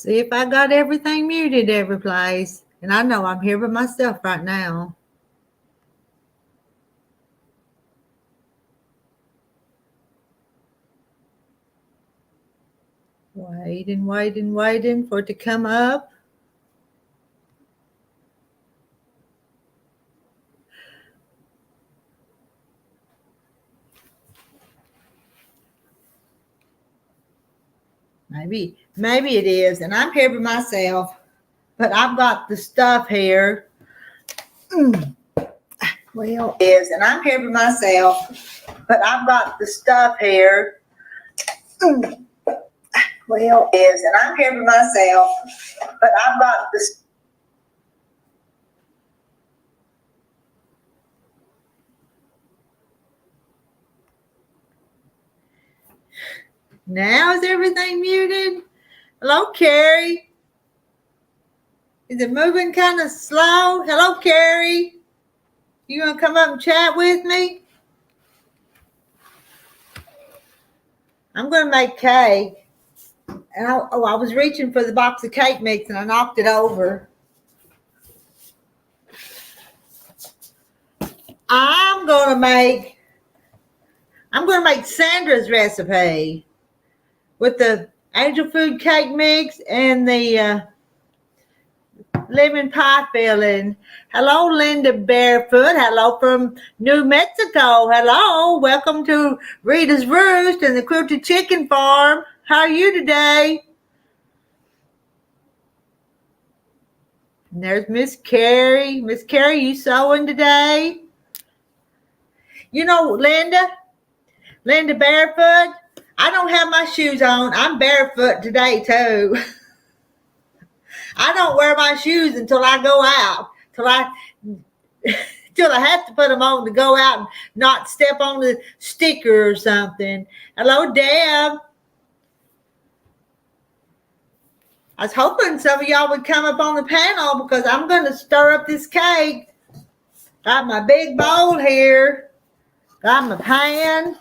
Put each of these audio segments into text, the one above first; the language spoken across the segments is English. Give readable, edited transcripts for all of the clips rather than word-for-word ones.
See if I got everything muted every place. And I know I'm here by myself right now. Waiting for it to come up. Maybe it is. And I'm here by myself. But I've got the stuff here. Well, it is. And I'm here by myself. But I've got the stuff here. Well, it is. And I'm here by myself. But I've got the stuff. Now is everything muted? Hello, Carrie. Is it moving kind of slow? Hello, Carrie. You want to come up and chat with me? I'm going to make cake. And I was reaching for the box of cake mix and I knocked it over. I'm going to make Sandra's recipe with the angel food cake mix and the lemon pie filling. Hello, Linda Barefoot. Hello from New Mexico. Hello. Welcome to Rita's Roost and the Quilted Chicken Farm. How are you today? And there's Miss Carrie. Miss Carrie, you sewing today? You know, Linda Barefoot, I don't have my shoes on. I'm barefoot today, too. I don't wear my shoes until I go out, till I have to put them on to go out and not step on the sticker or something. Hello, Deb. I was hoping some of y'all would come up on the panel because I'm going to stir up this cake. Got my big bowl here. Got my pan.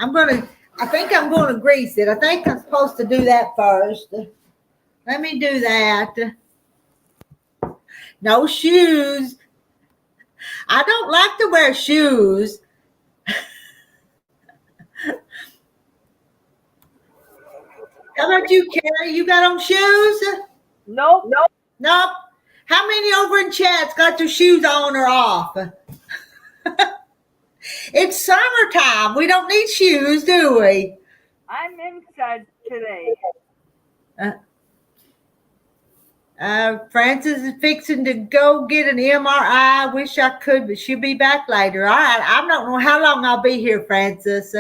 I think I'm going to grease it. I think I'm supposed to do that first. Let me do that. No shoes. I don't like to wear shoes. How about you, Carrie? You got on shoes? Nope. How many over in chat's got their shoes on or off? It's summertime. We don't need shoes, do we? I'm inside today. Frances is fixing to go get an MRI. I wish I could, but she'll be back later. All right. I don't know how long I'll be here, Frances.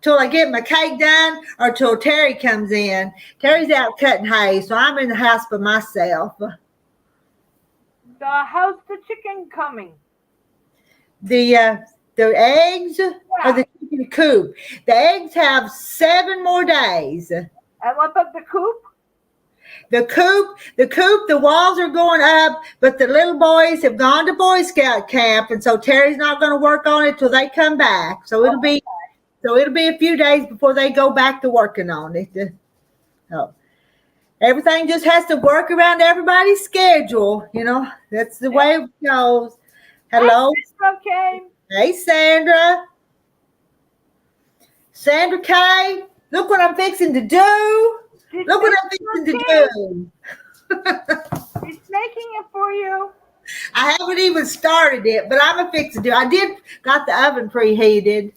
Till I get my cake done or till Terry comes in. Terry's out cutting hay, so I'm in the house by myself. How's the chicken coming? The eggs or the chicken coop. The eggs have 7 more days. And what about the coop? The coop, the walls are going up, but the little boys have gone to Boy Scout camp, and so Terry's not going to work on it till they come back. So it'll be a few days before they go back to working on it. So everything just has to work around everybody's schedule. You know, that's the way it goes. Hello. Okay. Hey, Sandra. Sandra Kay, look what I'm fixing to do. Look what I'm fixing to do. It's making it for you. I haven't even started it, but I'm fixing to do. I did got the oven preheated.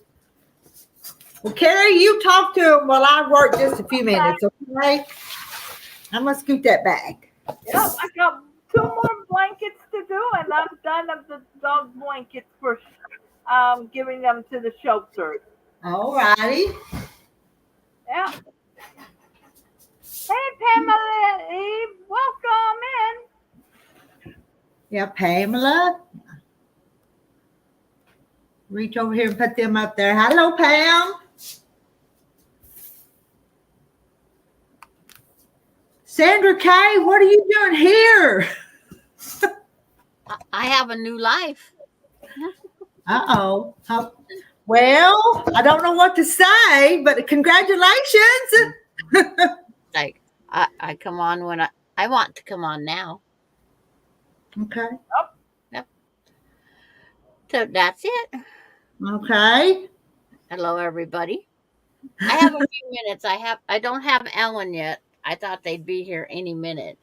Well, Carrie, you talk to him while I work just a few minutes, okay? I'm going to scoot that back. Yep, I got 2 more blankets to do, and I'm done of the dog blankets for giving them to the shelter. All righty. Yeah. Hey, Pamela Eve, welcome in. Yeah, Pamela. Reach over here and put them up there. Hello, Pam. Sandra Kay, what are you doing here? I have a new life. Uh-oh. Well, I don't know what to say, but congratulations. Like I come on when I want to come on now. Okay. Yep. So that's it. Okay. Hello, everybody. I have a few minutes. I don't have Ellen yet. I thought they'd be here any minute.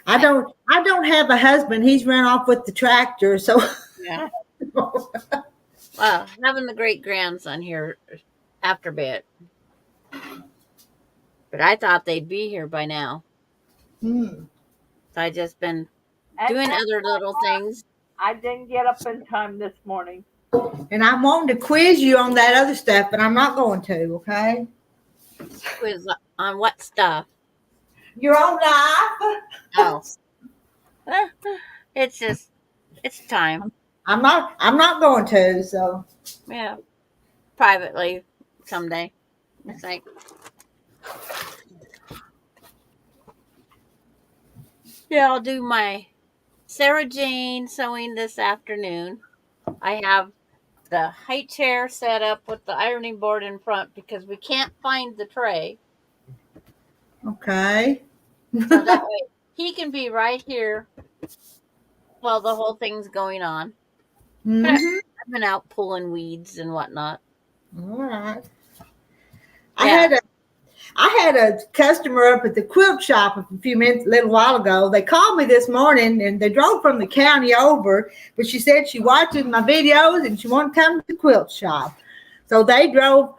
I don't have a husband. He's run off with the tractor, so Yeah. Well, having the great grandson here after bed. But I thought they'd be here by now. Hmm. So I just been And doing guess other what? little things. I didn't get up in time this morning. And I'm wanting to quiz you on that other stuff, but I'm not going to, okay? Quiz on what stuff? Your own life. Oh. It's time. I'm not going to, so Yeah. Privately someday. It's like yeah, I'll do my Sarah Jane sewing this afternoon. I have the high chair set up with the ironing board in front because we can't find the tray. okay. So that way he can be right here while the whole thing's going on. But Mm-hmm. I've been out pulling weeds and whatnot. All right. Yeah. I had a customer up at the quilt shop a little while ago. They called me this morning and they drove from the county over, but she said she watches my videos and she wanted to come to the quilt shop. So they drove,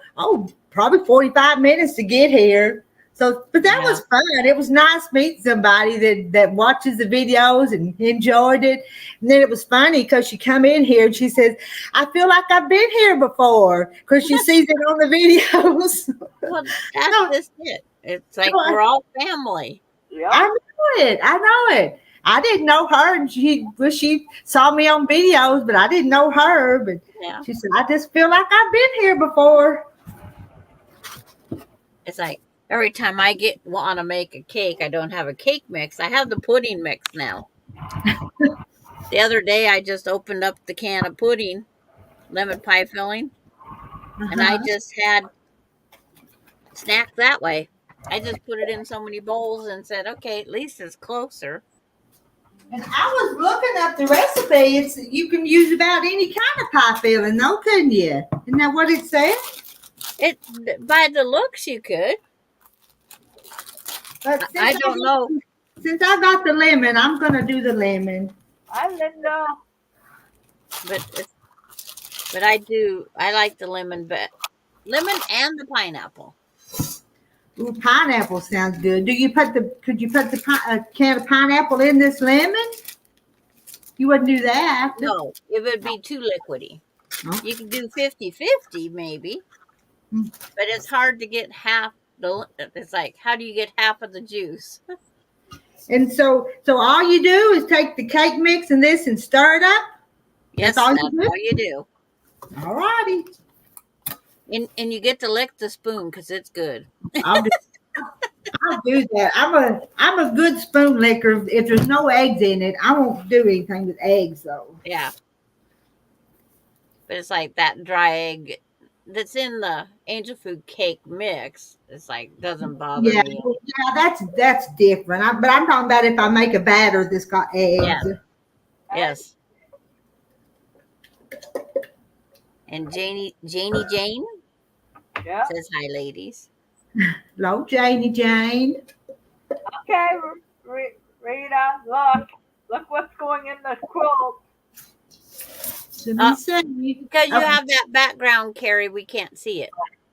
probably 45 minutes to get here. So, but that was fun. It was nice meeting somebody that watches the videos and enjoyed it. And then it was funny because she come in here and she says, I feel like I've been here before because she sees it on the videos. Well, that's just it. It's like we're all family. Yep. I know it. I didn't know her, and she saw me on videos, but I didn't know her. But Yeah. she said, I just feel like I've been here before. It's like every time I want to make a cake, I don't have a cake mix. I have the pudding mix now. The other day, I just opened up the can of pudding, lemon pie filling, and I just had snack that way. I just put it in so many bowls and said, okay, at least it's closer. And I was looking up the recipe. You can use about any kind of pie filling, though, couldn't you? Isn't that what it said? By the looks, you could. But I don't know. Since I got the lemon, I'm going to do the lemon. Hi, Linda. But I like the lemon and the pineapple. Ooh, pineapple sounds good. Could you put the can of pineapple in this lemon? You wouldn't do that. No, it would be too liquidy. Oh. You could do 50-50 maybe, but it's hard to get half. It's like, how do you get half of the juice? And so all you do is take the cake mix and this and stir it up? Yes, that's all you do. All righty. And you get to lick the spoon because it's good. I'll do that. I'm a good spoon licker. If there's no eggs in it, I won't do anything with eggs though. Yeah. But it's like that dry egg that's in the angel food cake mix. It's like doesn't bother me. Yeah, that's different. But I'm talking about if I make a batter that's got eggs. Yeah. Yes. And Janie Jane says hi, ladies. Hello, Jane. Okay, Rita, look what's going in the quilt. Because you have that background, Carrie, we can't see it.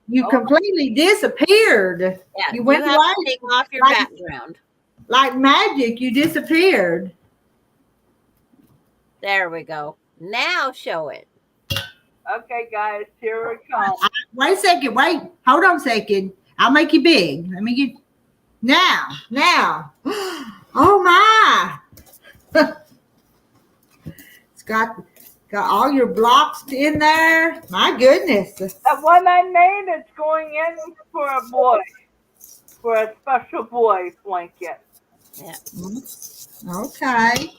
You completely disappeared. Yeah, you went have away. To take off your background. Like magic, you disappeared. There we go. Now show it. Okay, guys, here it comes. Wait a second. Wait. Hold on a second. I'll make you big. Let me get now. Oh my! It's got all your blocks in there. My goodness. The one I made is going in for a boy, for a special boy blanket. Yeah. Okay.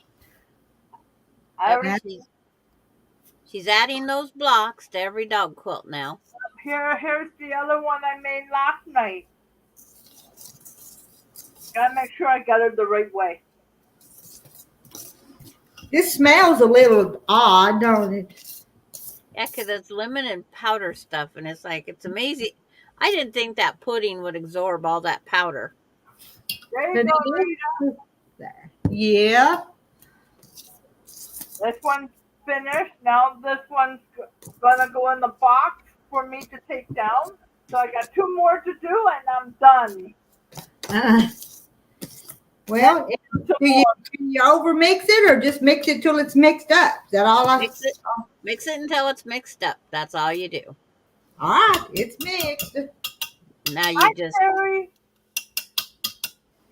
She's adding those blocks to every dog quilt now. Here's the other one I made last night. Gotta make sure I got it the right way. This smells a little odd, don't it? Yeah, because it's lemon and powder stuff, and it's like, it's amazing. I didn't think that pudding would absorb all that powder. There you go, Rita. Yeah. This one's finished. Now this one's gonna go in the box for me to take down. So I got 2 more to do and I'm done. Well, do you overmix it or just mix it till it's mixed up? Is that all Mix it until it's mixed up. That's all you do. All right, it's mixed. Now you Hi, just, Terry.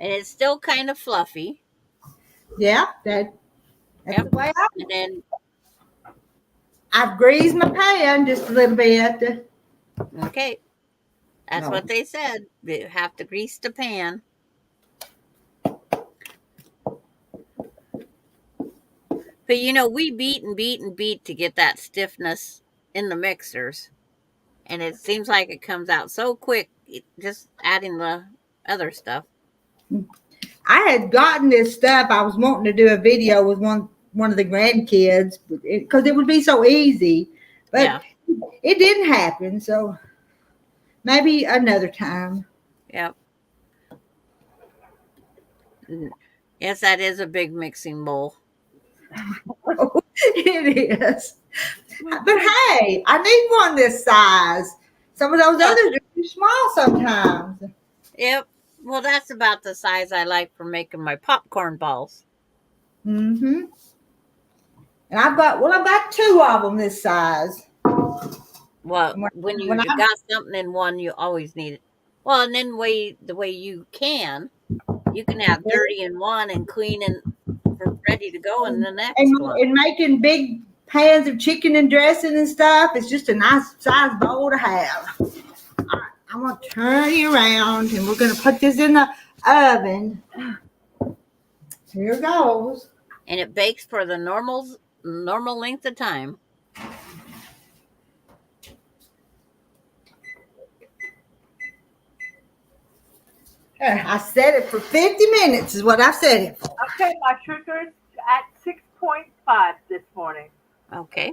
and it's still kind of fluffy. Yeah, that's Yep. the way And then, I've greased my pan just a little bit. okay, that's No. what they said. You have to grease the pan. But you know, we beat and beat and beat to get that stiffness in the mixers. And it seems like it comes out so quick, just adding the other stuff. I had gotten this stuff. I was wanting to do a video with one of the grandkids because it would be so easy, but Yeah. it didn't happen. So maybe another time. Yep. Yes, that is a big mixing bowl. It is. But hey, I need one this size. Some of those others are too small sometimes. Yep. Well, that's about the size I like for making my popcorn balls. Mm-hmm. And I've got 2 of them this size. Well, when you got something in one, you always need it. Well, and then the way you can have dirty in one and clean and ready to go in the next one. And making big pans of chicken and dressing and stuff, it's just a nice size bowl to have. All right, I'm gonna turn you around and we're gonna put this in the oven. Here goes. And it bakes for the normal length of time. I set it for 50 minutes is what I set it for. Okay, my sugar's at 6.5 this morning. Okay.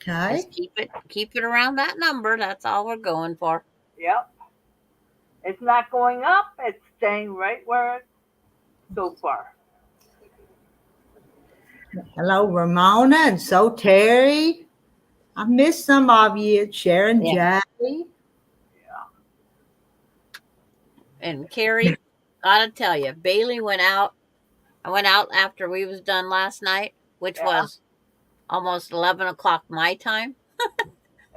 Okay. Just keep it around that number. That's all we're going for. Yep. It's not going up. It's staying right where it's so far. Hello, Ramona, and so Terry. I missed some of you. Sharon, Jackie. And Carrie, gotta tell you, Bailey went out. I went out after we was done last night, which was almost 11 o'clock my time.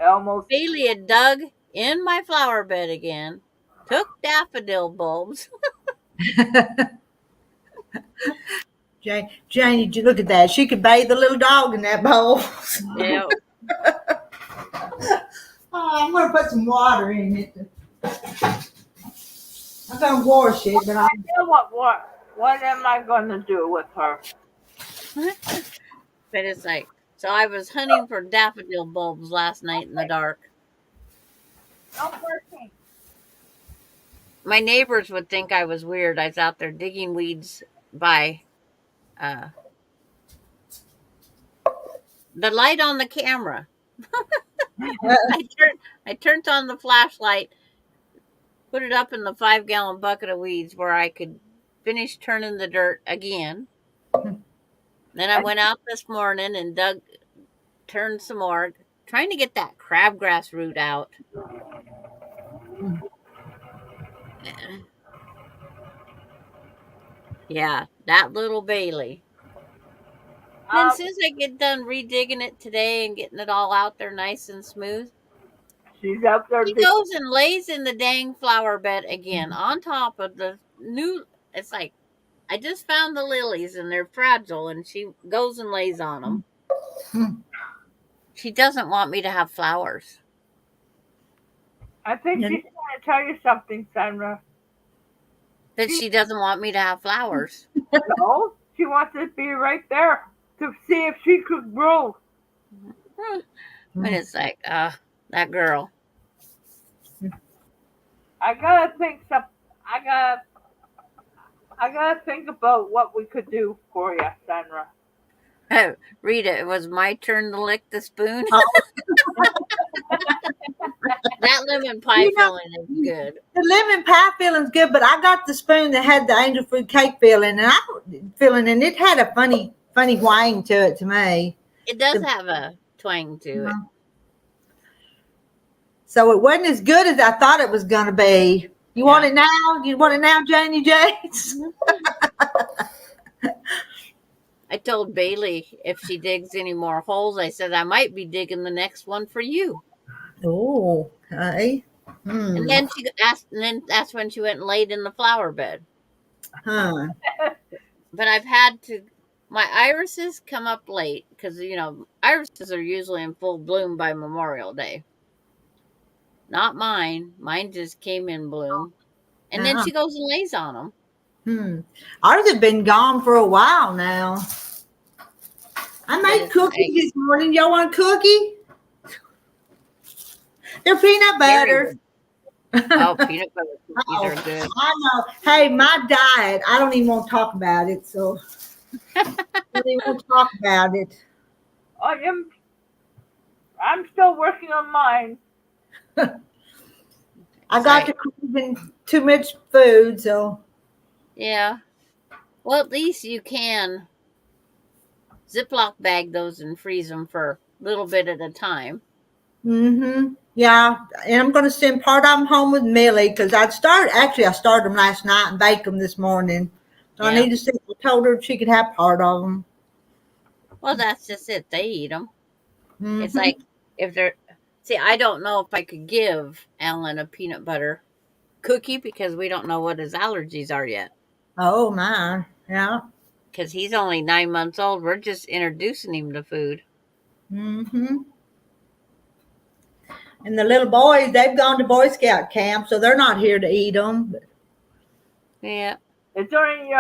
Almost. Bailey had dug in my flower bed again, took daffodil bulbs. Janie, look at that. She could bathe the little dog in that bowl. Yeah. I'm going to put some water in it. I'm going to wash it, but I know what am I going to do with her? But it's like, so I was hunting for daffodil bulbs last night in the dark. Not working. My neighbors would think I was weird. I was out there digging weeds by the light on the camera. I turned on the flashlight, put it up in the 5-gallon bucket of weeds where I could finish turning the dirt again. Then I went out this morning and turned some more, trying to get that crabgrass root out. Yeah, that little Bailey. And then as soon as I get done redigging it today and getting it all out there nice and smooth, she's out there. She goes and lays in the dang flower bed again on top of the new. It's like, I just found the lilies and they're fragile, and she goes and lays on them. She doesn't want me to have flowers. I think she's trying to tell you something, Sandra. That she doesn't want me to have flowers. No, she wants to be right there to see if she could grow. And it's like, that girl. I gotta think some. I gotta. I gotta think about what we could do for you, Sandra. Rita, it was my turn to lick the spoon. Oh, That lemon pie you know, filling is good. the lemon pie filling's good, but I got the spoon that had the angel food cake filling, and it had a funny wang to it to me. It does The- have a twang to it. So it wasn't as good as I thought it was going to be. You want it now? You want it now, Janie James? I told Bailey if she digs any more holes, I said I might be digging the next one for you. Oh, okay. And then she asked, and then that's when she went and laid in the flower bed. Huh. But I've had to. My irises come up late because irises are usually in full bloom by Memorial Day. Not mine. Mine just came in bloom, and then she goes and lays on them. Ours have been gone for a while now. I made cookies this morning. Y'all want a cookie? They're peanut butter. Oh, peanut butter cookies are good. I know. Hey, my diet, I don't even want to talk about it, so I don't even want to talk about it. I'm still working on mine. I got to craving too much food, so. Yeah. Well, at least you can Ziploc bag those and freeze them for a little bit at a time. Yeah, and I'm going to send part of them home with Millie because I started them last night and baked them this morning. So I need to see. I told her she could have part of them. Well, that's just it. They eat them. It's like if they're. See, I don't know if I could give Alan a peanut butter cookie because we don't know what his allergies are yet. Oh, my. Yeah. Because he's only 9 months old. We're just introducing him to food. And the little boys, they've gone to Boy Scout camp, so they're not here to eat them. Yeah. It's only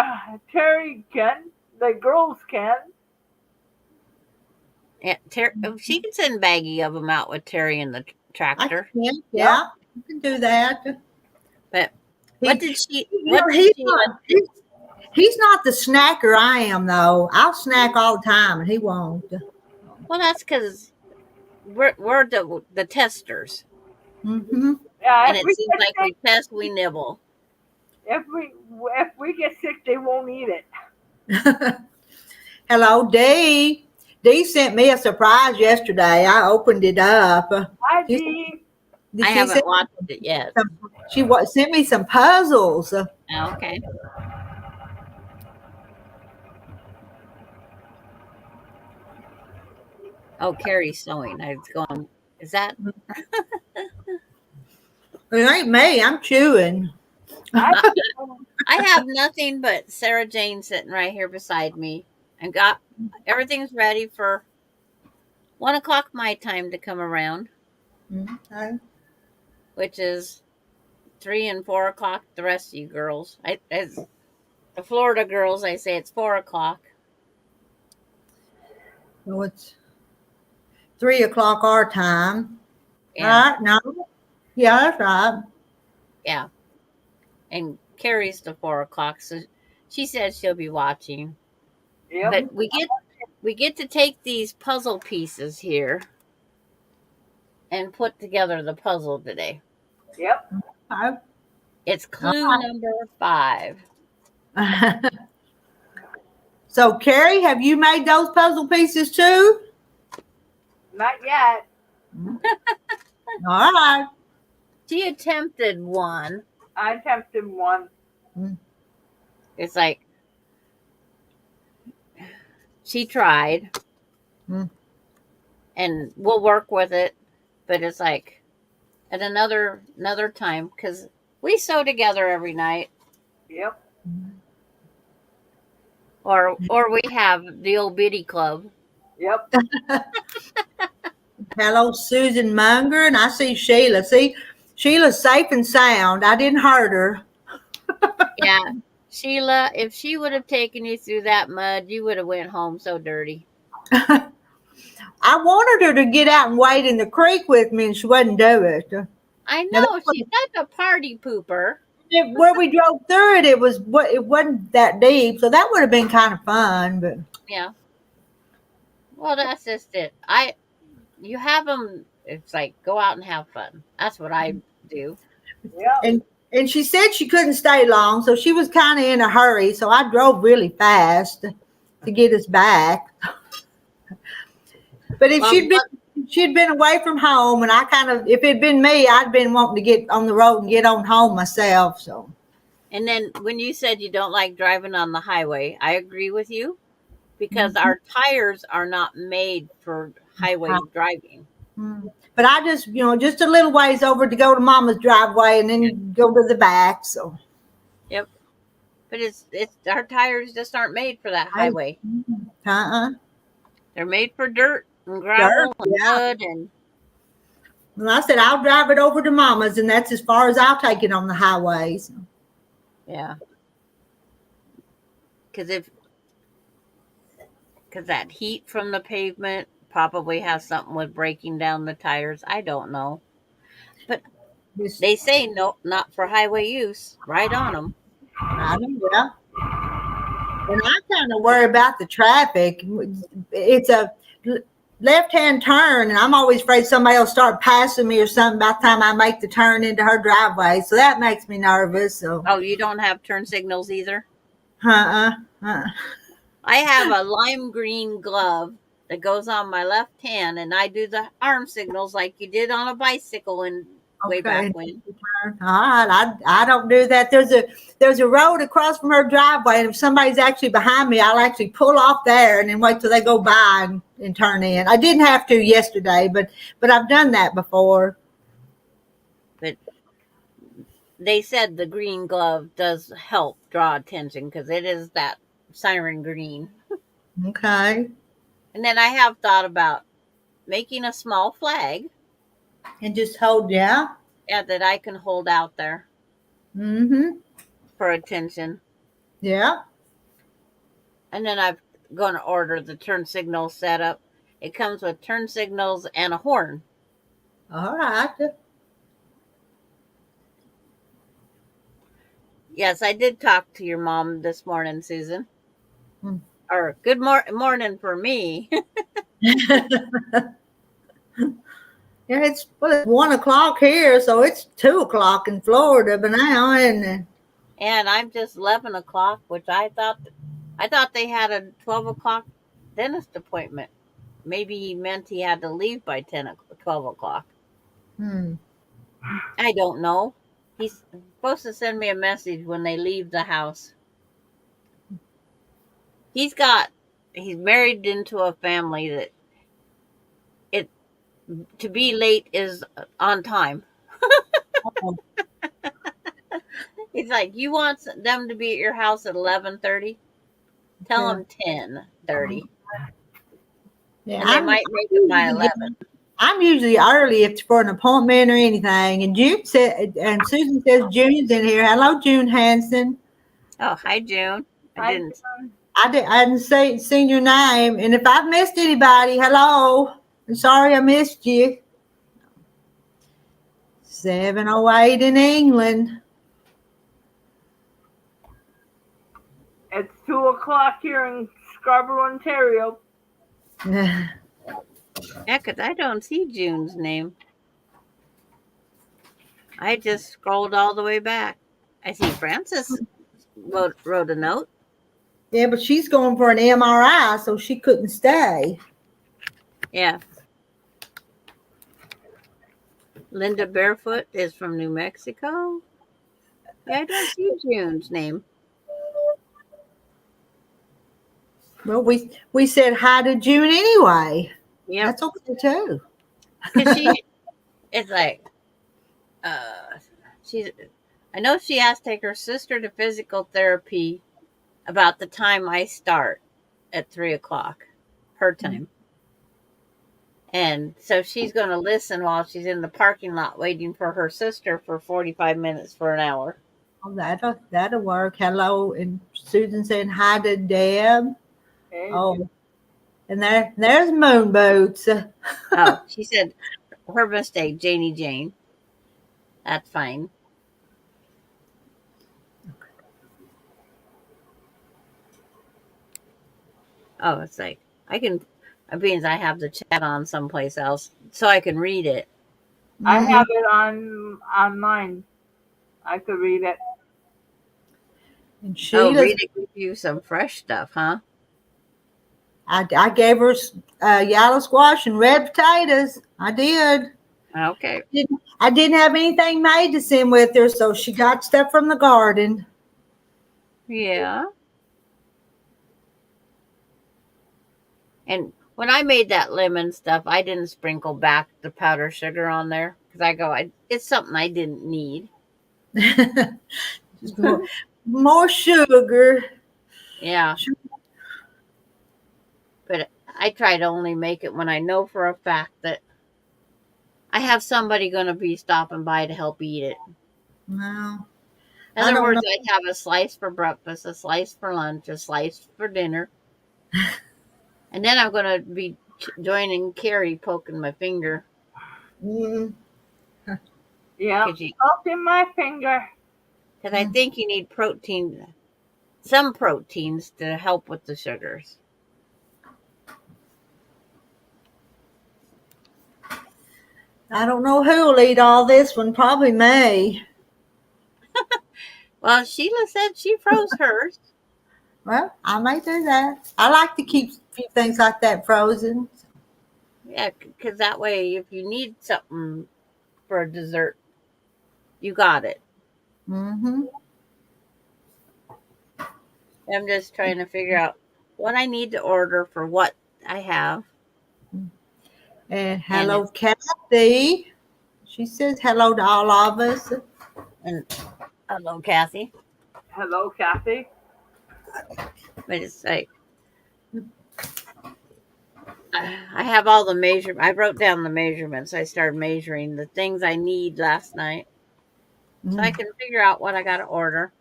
Terry can. The girls can. Yeah, she can send Baggy of them out with Terry in the tractor. You can do that. But what did she? He's not the snacker I am, though. I'll snack all the time, and he won't. Well, that's because we're the testers. Yeah, and it seems like we test, we nibble. If we get sick, they won't eat it. Hello, Dee. Dee sent me a surprise yesterday. I opened it up. Hi, Dee. I haven't watched it yet. She sent me some puzzles. Okay. Oh, Carrie's sewing. I was going, is that? It ain't me. I'm chewing. I have nothing but Sarah Jane sitting right here beside me. And got everything's ready for 1 o'clock my time to come around. Which is 3 and 4 o'clock the rest of you girls. As the Florida girls, I say it's 4 o'clock. So it's 3 o'clock our time. Yeah. Right? No. Yeah, that's right. Yeah. And Carrie's to 4 o'clock, so she said she'll be watching. Yep. But we get to take these puzzle pieces here and put together the puzzle today. Yep. It's clue number 5. So, Carrie, have you made those puzzle pieces too? Not yet. All right. She attempted one. I attempted one. It's like she tried, and we'll work with it. But it's like at another time because we sew together every night. Yep. Or we have the old biddy club. Yep. Hello, Susan Munger, and I see Sheila. See, Sheila's safe and sound. I didn't hurt her. Yeah. Sheila, if she would have taken you through that mud, you would have went home so dirty. I wanted her to get out and wade in the creek with me, and she wouldn't do it. I Now, know she's such a party pooper. where we drove through it, it wasn't that deep, so that would have been kind of fun. But Yeah. Well, that's just it. You have them. It's like go out and have fun. That's what I do. Yeah. and she said she couldn't stay long, so she was kind of in a hurry. So I drove really fast to get us back. But if Well, she'd been away from home, and if it'd been me, I'd been wanting to get on the road and get on home myself. So. and then when you said you don't like driving on the highway, I agree with you because our tires are not made for highway driving. But I just a little ways over to go to Mama's driveway and then go to the back. So. Yep. But it's our tires just aren't made for that highway. They're made for dirt and gravel and mud and. And I said I'll drive it over to Mama's, and that's as far as I'll take it on the highways. Yeah. Because that heat from the pavement probably has something with breaking down the tires. I don't know. But they say no, not for highway use. Right on them. I know, yeah. And I kind of worry about the traffic. It's a left-hand turn, and I'm always afraid somebody will start passing me or something by the time I make the turn into her driveway. So that makes me nervous. So. Oh, you don't have turn signals either? I have a lime green glove that goes on my left hand, and I do the arm signals like you did on a bicycle and way back when. All right, I don't do that. There's a road across from her driveway, and if somebody's actually behind me, I'll actually pull off there and then wait till they go by and turn in. I didn't have to yesterday, but I've done that before. But they said the green glove does help draw attention because it is that siren green. Okay. And then I have thought about making a small flag. And just hold, yeah. Yeah, that I can hold out there. Mm-hmm. For attention. Yeah. And then I'm going to order the turn signal setup. It comes with turn signals and a horn. All right. Yes, I did talk to your mom this morning, Susan. Or good morning for me. Yeah, it's 1:00 here, so it's 2:00 in Florida by now, isn't it? And I'm just 11 o'clock, which I thought they had a 12 o'clock dentist appointment. Maybe he meant he had to leave by 12 o'clock. I don't know. He's supposed to send me a message when they leave the house. He's married into a family that to be late is on time. He's like, you want them to be at your house at 11:30? Tell them 10:30. Yeah, and they might make it by 11. I'm usually early if it's for an appointment or anything. And Susan says June's in here. Hello, June Hanson. Oh, hi, June. I hadn't seen your name. And if I've missed anybody, hello. I'm sorry I missed you. 7:08 in England. It's 2:00 here in Scarborough, Ontario. Yeah, because I don't see June's name. I just scrolled all the way back. I see Frances wrote a note. Yeah, but she's going for an MRI, so she couldn't stay. Yeah. Linda Barefoot is from New Mexico. Yeah, I don't see June's name. Well, we said hi to June anyway. Yeah, that's okay too. Because it's like, I know she has to take her sister to physical therapy about the time I start at 3:00 her time. And so she's going to listen while she's in the parking lot waiting for her sister for 45 minutes for an hour. Oh, that'll work. Hello. And Susan saying hi to Deb. Hey, oh, And there's moon boots. Oh, she said her mistake, Janie Jane. That's fine. Oh, it's like it means I have the chat on someplace else so I can read it. I Mhm. have it on mine. I could read it. And Oh, Sheila's, read it gives you some fresh stuff, huh? I gave her yellow squash and red potatoes. I did. Okay. I didn't have anything made to send with her, so she got stuff from the garden. Yeah. And when I made that lemon stuff, I didn't sprinkle back the powdered sugar on there because it's something I didn't need. Just more sugar. Yeah. But I try to only make it when I know for a fact that I have somebody going to be stopping by to help eat it. No, In I other don't know. words, I'd have a slice for breakfast, a slice for lunch, a slice for dinner. And then I'm going to be joining Carrie poking my finger. Mm, Yeah. Because Up in my finger. I think you need some proteins to help with the sugars. I don't know who'll eat all this one. Probably me. Well, Sheila said she froze hers. Well, I may do that. I like to keep a few things like that frozen. Yeah, because that way, if you need something for a dessert, you got it. Mm-hmm. I'm just trying to figure out what I need to order for what I have. And And hello, Kathy. She says hello to all of us. and hello, Kathy. Hello, Kathy. But it's like I have all the I wrote down the measurements. I started measuring the things I need last night, so I can figure out what I got to order.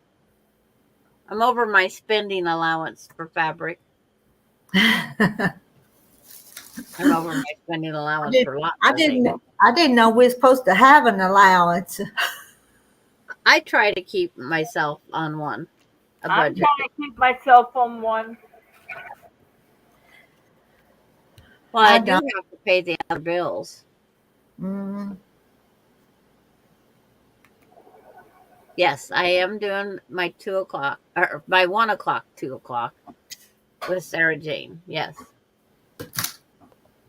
I'm over my spending allowance for fabric. I'm over my spending allowance for lots I of things. didn't know we were supposed to have an allowance. I try to keep myself on a I'm budget. trying to keep myself on one. Well, I I do don't. have to pay the other bills. Mm, Yes, I am doing my 2 o'clock or my 1 o'clock, 2 o'clock with Sarah Jane. Yes.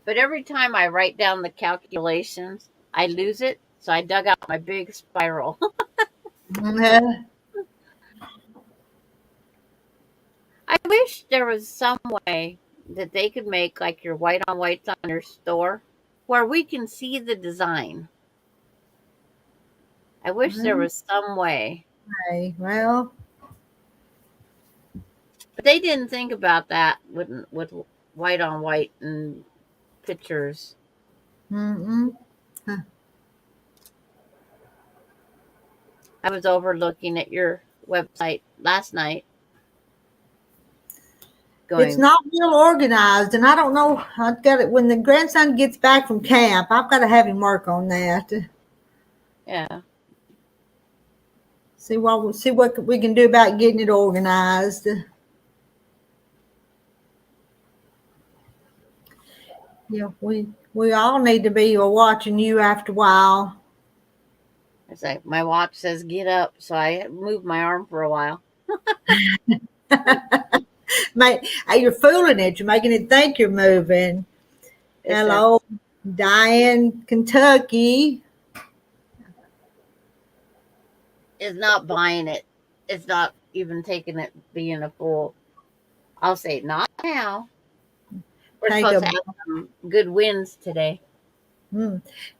But every time I write down the calculations, I lose it. So I dug out my big spiral. mhm. I wish there was some way that they could make like your white on whites on your store where we can see the design. I wish there was some way. Okay, well, But they didn't think about that with white on white and pictures. mm-mm. I was over looking at your website last night It's going, not real organized, and I don't know. I've got it when the grandson gets back from camp. I've got to have him work on that. yeah. See what we can do about getting it organized. Yeah, we all need to be watching you after a while. It's like my watch says get up, so I moved my arm for a while. You're fooling it. You're making it think you're moving. It says Hello, Diane, Kentucky. it's not buying it. It's not even taking it being a full. I'll say not now. We're Take supposed a to have some good wins today.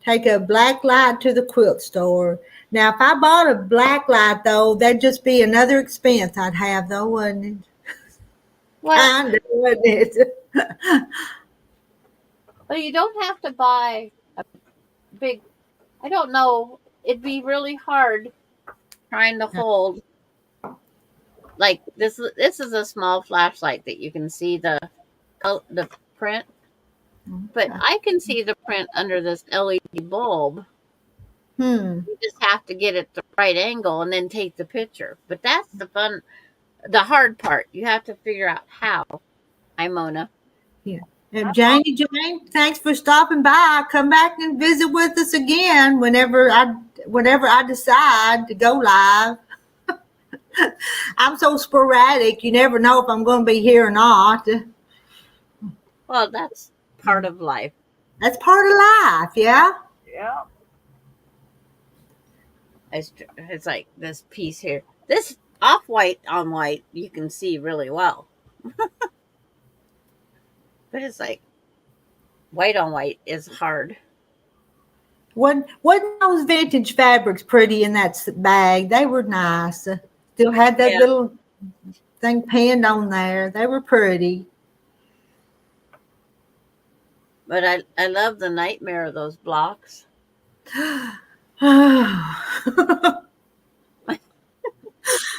take a black light to the quilt store. Now, if I bought a black light, though, that'd just be another expense I'd have, though, wouldn't it? Well, Kind of, wouldn't it? you don't have to buy a big. I don't know. It'd be really hard trying to hold like this. This is a small flashlight that you can see the print, but I can see the print under this LED bulb. Hmm. You just have to get it the right angle and then take the picture. But that's the hard part. You have to figure out how. Hi, Mona. Yeah. And Jane, thanks for stopping by. Come back and visit with us again whenever I decide to go live. I'm so sporadic. You never know if I'm going to be here or not. Well, that's part of life. That's part of life, yeah. Yeah. It's like this piece here. This off-white on white you can see really well. But it's like white on white is hard. Wasn't those vintage fabrics pretty in that bag? They were nice. Still had that little thing pinned on there. They were pretty. But I love the nightmare of those blocks.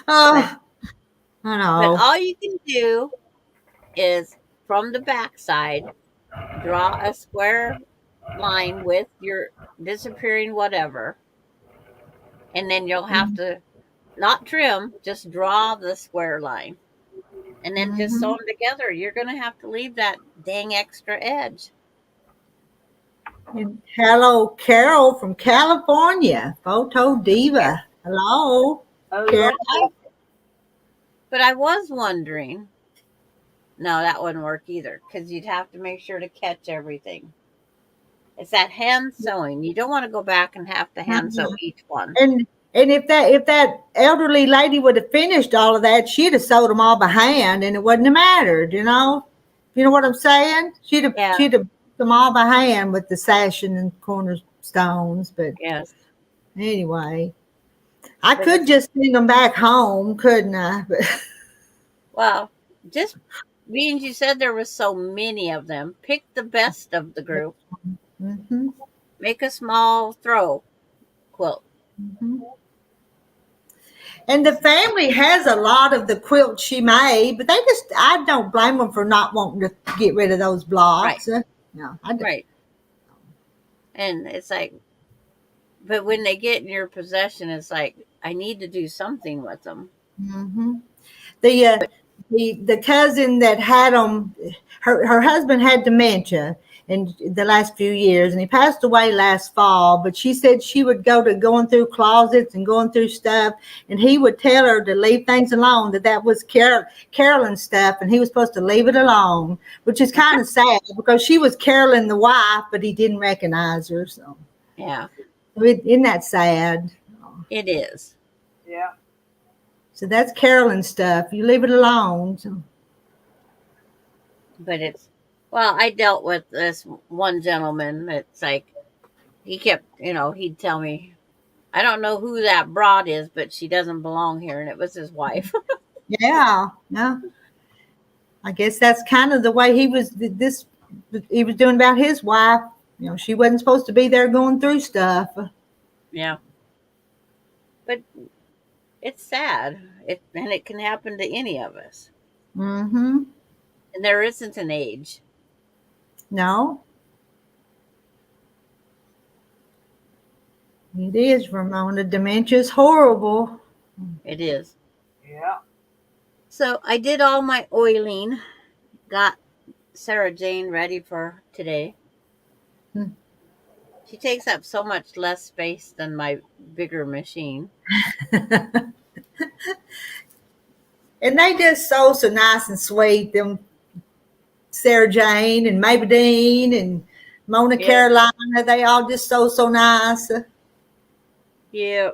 Oh, I But know. all you can do is from the back side, draw a square line with your disappearing whatever. And then you'll have to not trim, just draw the square line. And then just sew them together. You're going to have to leave that dang extra edge. And hello, Carol from California, Photo Diva. Hello, Carol. But I was wondering, no, that wouldn't work either because you'd have to make sure to catch everything. It's that hand sewing. You don't want to go back and have to hand sew each one. And if that elderly lady would have finished all of that, she'd have sewed them all by hand, and it wouldn't have mattered. You know what I'm saying? She'd have put them all by hand with the sashing and cornerstones. But yes, anyway, I could just send them back home, couldn't I? Well, just being you said there was so many of them, pick the best of the group. Mm-hmm. Make a small throw quilt. Mm-hmm. And the family has a lot of the quilts she made, but I don't blame them for not wanting to get rid of those blocks. Right. No, I don't. Right. And it's like, but when they get in your possession, it's like, I need to do something with them. Mm-hmm. The cousin that had them, her husband had dementia in the last few years, and he passed away last fall. But she said she would going through closets and going through stuff, and he would tell her to leave things alone, that was Carolyn's stuff, and he was supposed to leave it alone, which is kind of sad because she was Carolyn the wife, but he didn't recognize her. So yeah, isn't that sad? It is. Yeah. So that's Carolyn's stuff. You leave it alone. So. But I dealt with this one gentleman. It's like, he kept, he'd tell me, I don't know who that broad is, but she doesn't belong here. And it was his wife. Yeah. I guess that's kind of the way he was doing about his wife. She wasn't supposed to be there going through stuff. Yeah. But it's sad. And it can happen to any of us. Mm-hmm. And there isn't an age. No. It is, Ramona. Dementia's horrible. It is. Yeah. So I did all my oiling. Got Sarah Jane ready for today. She takes up so much less space than my bigger machine. And they just so nice and sweet. Them Sarah Jane and Maybelline and Mona Carolina, they all just so nice. Yeah.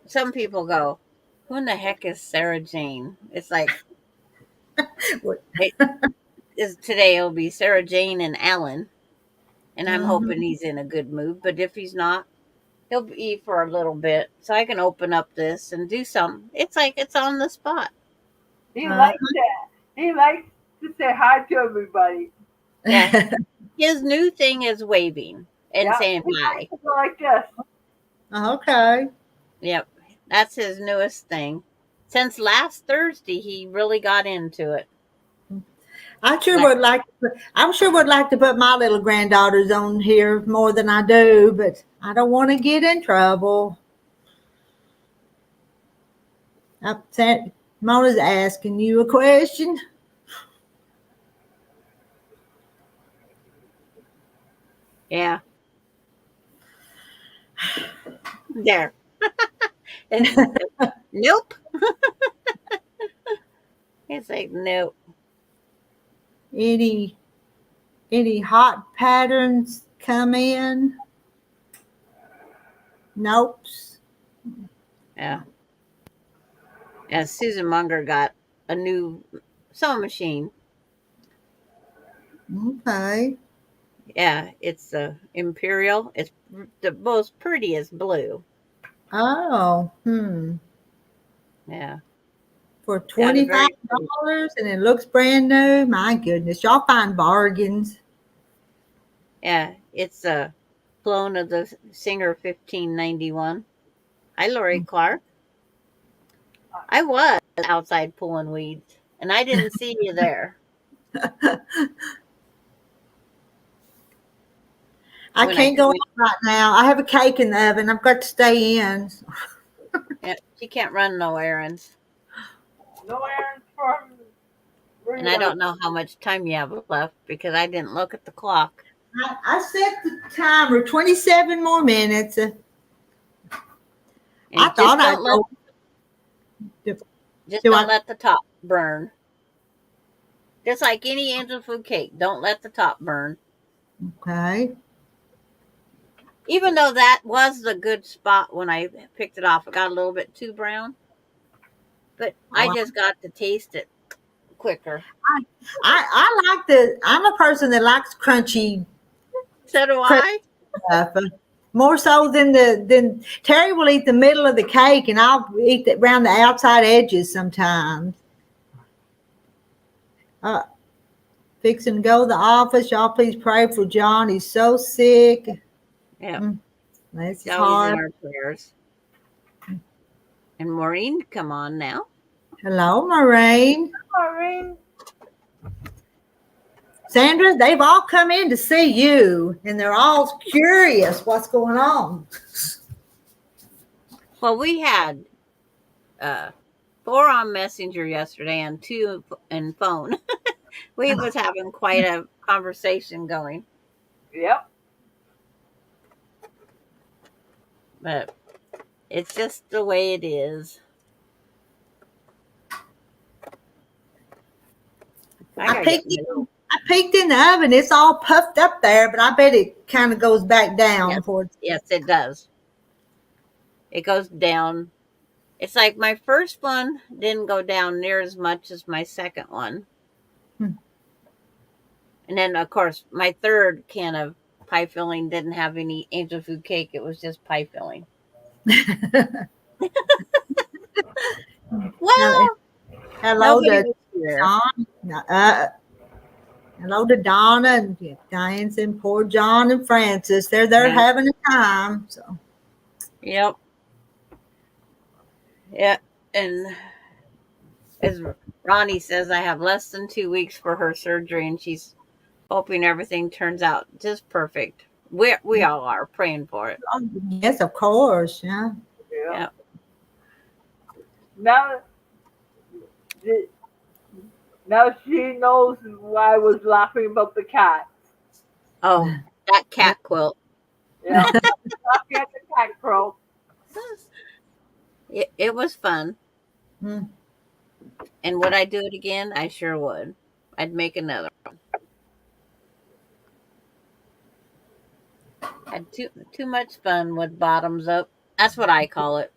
Some people go, who in the heck is Sarah Jane? It's like, today it'll be Sarah Jane and Alan. And I'm hoping he's in a good mood. But if he's not, he'll be for a little bit. So I can open up this and do something. It's like it's on the spot. He likes that. He likes to say hi to everybody. Yeah. His new thing is waving and saying bye. Like this. Okay. Yep. That's his newest thing. Since last Thursday, he really got into it. I sure Like, would like. I'm sure would like to put my little granddaughters on here more than I do, but I don't want to get in trouble. Mona's asking you a question. yeah, there. Nope. It's like, nope. Any hot patterns come in? Nope. Yeah. Yeah, Susan Munger got a new sewing machine. Okay. Yeah, it's a Imperial. It's the most prettiest blue. Oh, Yeah, for got a $25 very pretty. and it looks brand new. My goodness, y'all find bargains. Yeah, it's a clone of the Singer 1591. Hi, Lori Clark. I was outside pulling weeds, and I didn't see you there I when I can't go came in. out right now. I have a cake in the oven. I've got to stay in. Yeah, she can't run no errands, No errands from and I Rita. don't know how much time you have left because I didn't look at the clock. I set the timer 27 more minutes. I And thought I'd go. just Do don't I? let the top burn. Just like any angel food cake, don't let the top burn. Okay. Even though that was the good spot when I picked it off, it got a little bit too brown, but I Oh, just got to taste it quicker. I like the. I'm a person that likes crunchy So do crisp I. stuff. More so than Terry will eat the middle of the cake, and I'll eat around the outside edges sometimes. Uh, Fixing to go to the office. Y'all please pray for John. He's so sick. Yeah, This it's is always in hard. our prayers. And Maureen, come on now. Hello, Maureen. Maureen. Sandra, they've all come in to see you, and they're all curious what's going on. Well, we had 4 on Messenger yesterday and 2 in phone. We was having quite a conversation going, Yep. but it's just the way it is. I I gotta get peeked my in, I peeked in the oven. It's all puffed up there, but I bet it kind of goes back down yes, before. yes, it does. It goes down. It's like my first one didn't go down near as much as my second one. Hmm. And then, of course, my third can of pie filling didn't have any angel food cake. It was just pie filling. Well, Hello nobody to was here. Don. Hello to Donna and Diane's and poor John and Francis. They're there Yeah. having a time. So Yep. Yeah. And as Ronnie says, I have less than 2 weeks for her surgery, and she's hoping everything turns out just perfect. We all are praying for it. yes, of course. Yeah. Yeah. Yeah. Now, now she knows why I was laughing about the cat. Oh, that cat quilt. Yeah. Laughing at the cat crow. It was fun. Hmm. And would I do it again? I sure would. I'd make another one. Had too much fun with bottoms up. That's what I call it.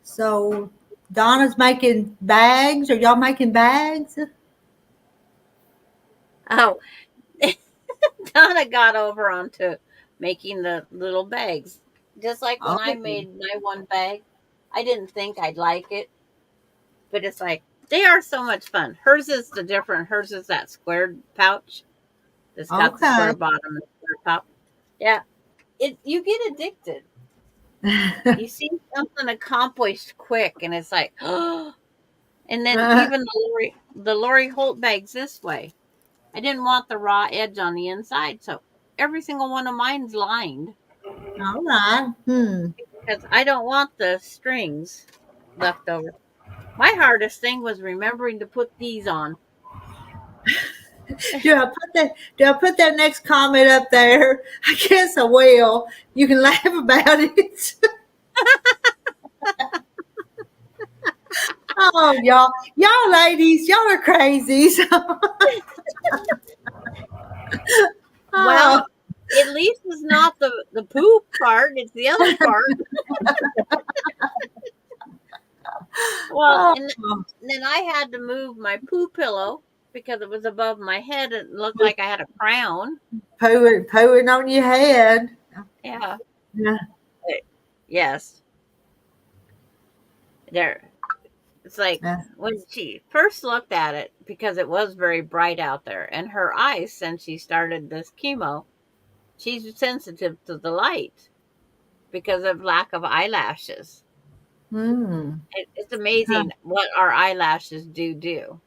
So Donna's making bags. Are y'all making bags? Oh, Donna got over onto making the little bags. Just like when Oh, I made my one bag, I didn't think I'd like it, but it's like they are so much fun. Hers is the different. Hers is that squared pouch that's got the okay. square bottom and square top. Yeah, you get addicted. You see something accomplished quick, and it's like, oh, And then even the Lori Holt bags this way. I didn't want the raw edge on the inside, so every single one of mine's lined All right. because I don't want the strings left over. My hardest thing was remembering to put these on. Do I put that next comment up there? I guess I will. You can laugh about it. Oh, y'all ladies, y'all are crazy. So. Well, at least it's not the poop part; it's the other part. Well, and then I had to move my poo pillow because it was above my head. It looked like I had a crown. Pooing on your head. Yeah. Yeah. Yes. There. It's like Yeah. when she first looked at it, because it was very bright out there, and her eyes, since she started this chemo, she's sensitive to the light because of lack of eyelashes. It's amazing what our eyelashes do.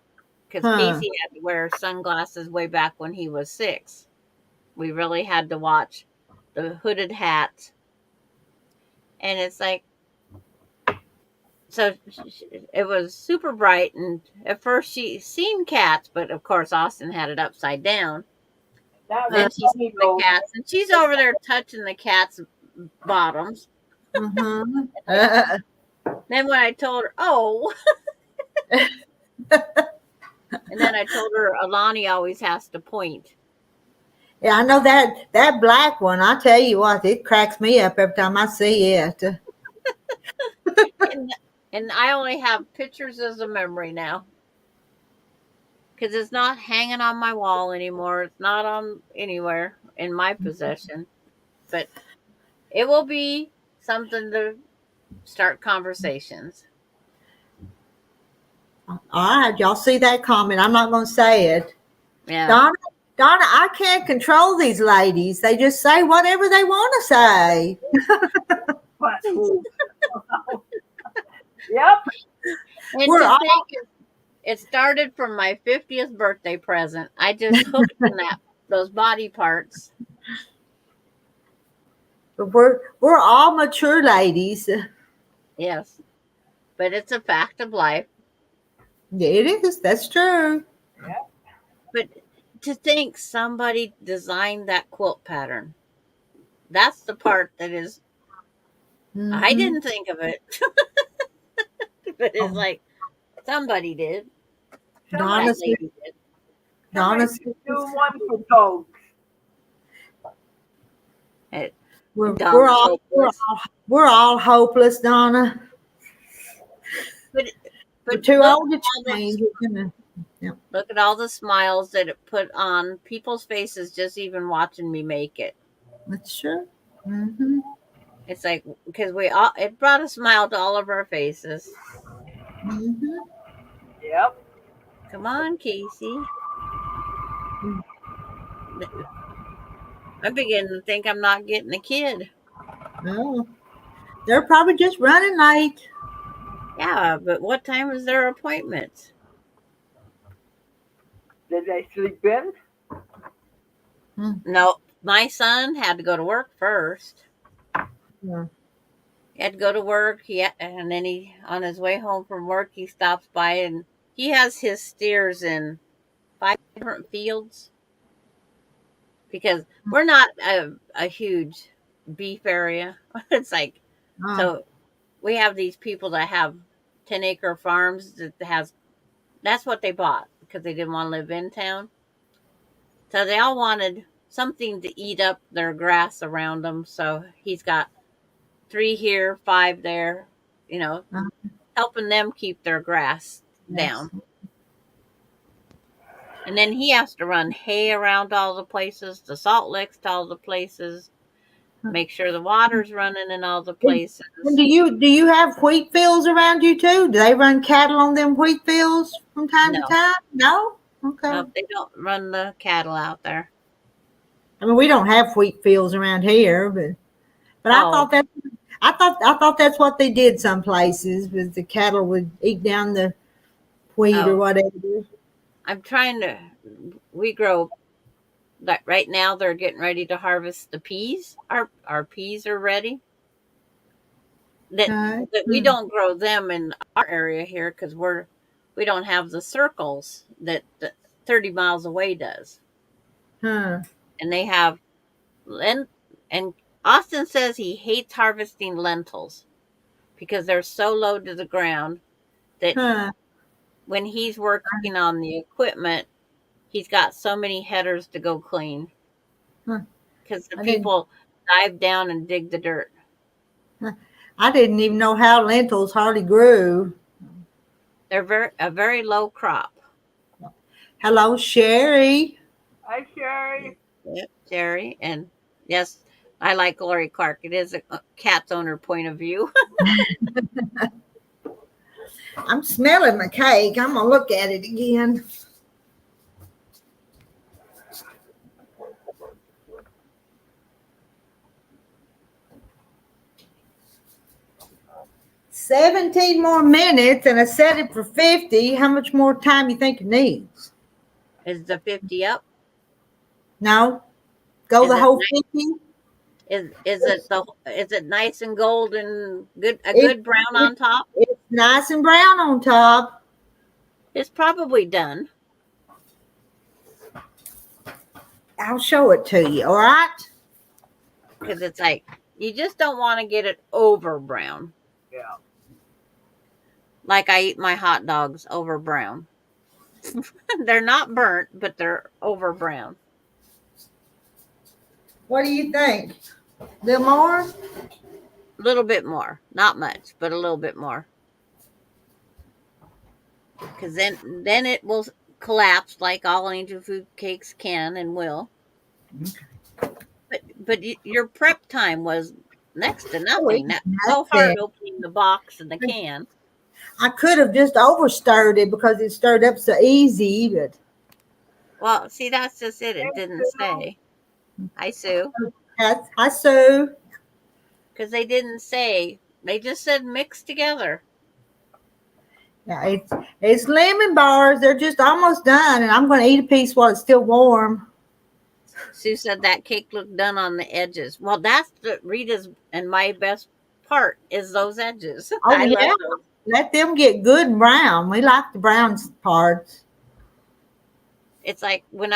Because Casey had to wear sunglasses way back when he was 6. We really had to watch the hooded hat. And it's like, so it was super bright. And at first she seen cats, but of course Austin had it upside down. Then she seen the cats, and she's over there touching the cats' bottoms. Mm-hmm. Then when I told her, oh. And then I told her Alani always has to point. Yeah, I know that black one. I tell you what, it cracks me up every time I see it. And I only have pictures as a memory now. Because it's not hanging on my wall anymore. It's not on anywhere in my possession. But it will be something to start conversations. All right, y'all see that comment? I'm not going to say it. Yeah. Donna, I can't control these ladies. They just say whatever they want to say. Yep. And it started from my 50th birthday present. I just hooked on those body parts. But we're all mature ladies. Yes. But it's a fact of life. Yeah, it is. That's true. Yeah. But to think somebody designed that quilt pattern, that's the part that is, I didn't think of it. But it's like, somebody did. Donna do said, one for folks. We're all hopeless, Donna. But we're too old to change. Look at all the smiles that it put on people's faces just even watching me make it. That's true. Mm-hmm. It's like, because it brought a smile to all of our faces. Mm-hmm. Yep. Come on, Casey. I'm beginning to think I'm not getting a kid. Oh, they're probably just running late. Yeah, but what time is their appointment? Did they sleep in? No, my son had to go to work first. Yeah. He had to go to work. And then on his way home from work, he stops by and he has his steers in 5 different fields. Because we're not a huge beef area. It's like, so we have these people that have 10-acre farms that's what they bought because they didn't want to live in town. So they all wanted something to eat up their grass around them. So he's got 3 here, 5 there, helping them keep their grass down. And then he has to run hay around all the places, the salt licks to all the places, make sure the water's running in all the places. And do you have wheat fields around you too? Do they run cattle on them wheat fields from time to time? No? Okay. No, they don't run the cattle out there. I mean, we don't have wheat fields around here, but I thought that's what they did some places, was the cattle would eat down the wheat or Oh, whatever. I'm trying to. We grow that right now. They're getting ready to harvest the peas. Our peas are ready. Okay. That we don't grow them in our area here because we don't have the circles that 30 miles away does, Huh. and they have lent. And Austin says he hates harvesting lentils because they're so low to the ground that Huh. when he's working on the equipment, he's got so many headers to go clean Huh. because the I didn't. people dive down and dig the dirt. Huh. I didn't even know how lentils hardly grew. They're a very low crop. Hello, Sherry. Hi, Sherry. Yep, Jerry. And yes, I like Lori Clark. It is a cat's owner point of view. I'm smelling my cake. I'm gonna look at it again. $17 more minutes, and I set it for 50. How much more time you think it needs? Is the 50 up? No, go Is the it whole 50. is it nice and golden, a It, good brown it, on top? it's nice and brown on top. It's probably done I'll show it to you. All right. because it's like you just don't want to get it over brown. Yeah. Like I eat my hot dogs over brown. They're not burnt, but they're over brown. What do you think? A little more? A little bit more, not much, but a little bit more. Because then it will collapse like all angel food cakes can and will. But your prep time was next to Oh, nothing. it's That's so hard nothing. opening the box and the can. I could have just over stirred it because it stirred up so easy, but Well, see, that's just it. It Thanks, didn't Sue. say. Hi, Sue. I Sue. Because they didn't say. They just said mix together. Yeah, it's lemon bars. They're just almost done, and I'm going to eat a piece while it's still warm. Sue said that cake looked done on the edges. Well, that's Rita's and my best part is those edges. Oh I love yeah, those. let them get good and brown. We like the brown parts. It's like when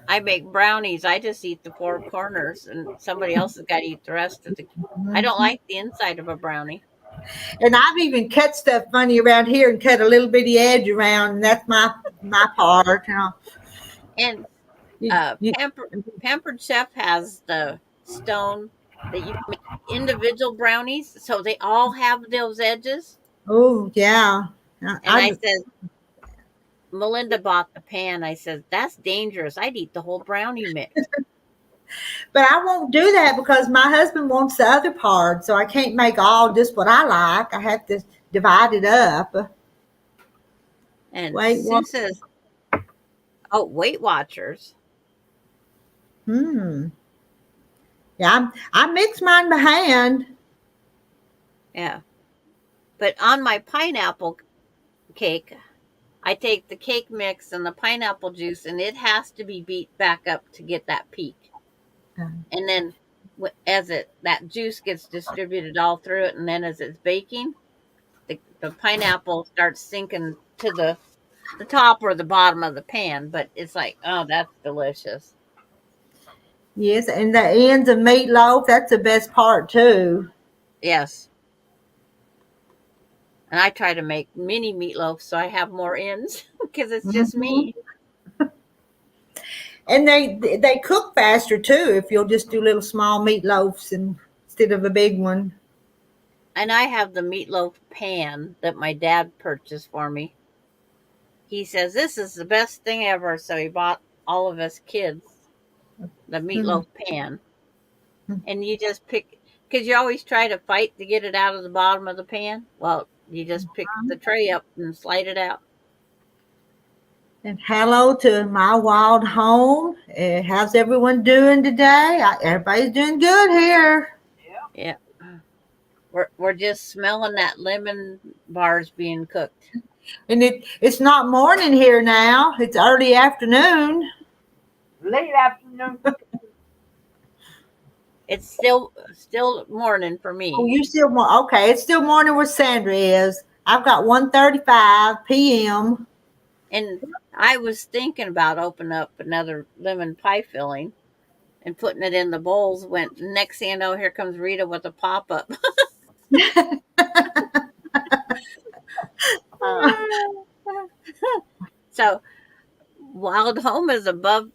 I make brownies, I just eat the four corners, and somebody else has got to eat the rest of the. I don't Mhm. like the inside of a brownie. And I've even cut stuff funny around here and cut a little bitty edge around, and that's my part. And You, you, Pampered Chef has the stone that you can make individual brownies, so they all have those edges. oh yeah. And I said, Melinda bought the pan. I said, that's dangerous. I'd eat the whole brownie mix. But I won't do that because my husband wants the other part, so I can't make all just what I like. I have to divide it up. And Wait, Sue what? says, oh, Weight Watchers. Hmm. Yeah, I mix mine by hand. Yeah. But on my pineapple cake, I take the cake mix and the pineapple juice, and it has to be beat back up to get that peak. And then as that juice gets distributed all through it, and then as it's baking, the pineapple starts sinking to the top or the bottom of the pan. But it's like, oh, that's delicious. Yes, and the ends of meatloaf, that's the best part too. Yes. And I try to make mini meatloaf so I have more ends because it's just Hmm. me. And they cook faster too if you'll just do little small meatloafs instead of a big one. And I have the meatloaf pan that my dad purchased for me. He says this is the best thing ever, so he bought all of us kids the Hmm. meatloaf pan. And you just pick, because you always try to fight to get it out of the bottom of the pan. Well, you just pick the tray up and slide it out. And hello to my wild home. How's everyone doing today? Everybody's doing good here. Yeah. Yeah. We're just smelling that lemon bars being cooked. And it's not morning here now. It's early afternoon. Late afternoon. It's still morning for me. Oh, you still want? Okay, it's still morning where Sandra is. I've got 1:35 p.m. And I was thinking about opening up another lemon pie filling and putting it in the bowls. When next thing you know, here comes Rita with a pop up. So Wild Home is above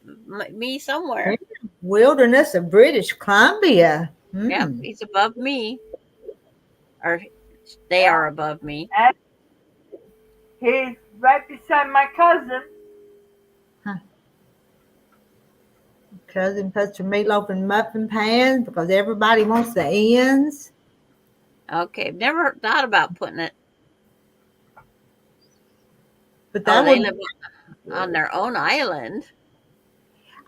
me somewhere. Wilderness of British Columbia. Yep, he's above me, or they are above me. And he's right beside my cousin. Cousin puts her meatloaf in muffin pans because everybody wants the ends. Okay, never thought about putting it. But that They would. live on their own island.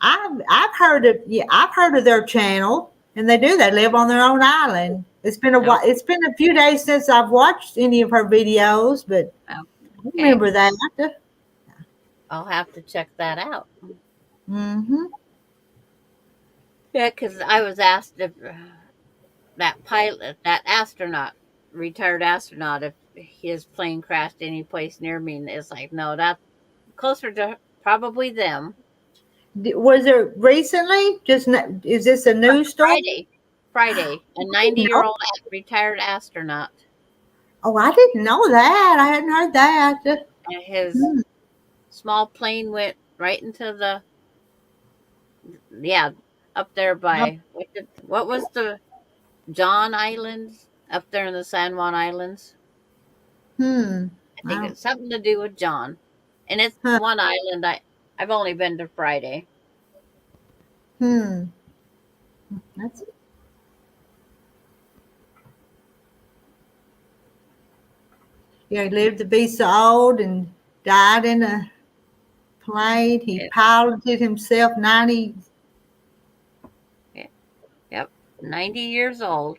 I've heard of their channel, and they do. They live on their own island. It's been a while. It's been a few days since I've watched any of her videos, but I remember that. I'll have to check that out. Mm-hmm. Yeah, because I was asked if that pilot, that astronaut, retired astronaut, if his plane crashed any place near me, and it's like, no, that's closer to probably them. Was it recently? Is this a news story? Friday, a 90-year-old retired astronaut. Oh, I didn't know that. I hadn't heard that. And his small plane went right into the up there by what was the John Islands up there in the San Juan Islands? I think it's something to do with John, and it's one island. I've only been to Friday. That's it. Yeah, he lived to be so old and died in a plane. He piloted himself 90. Yep, 90 years old.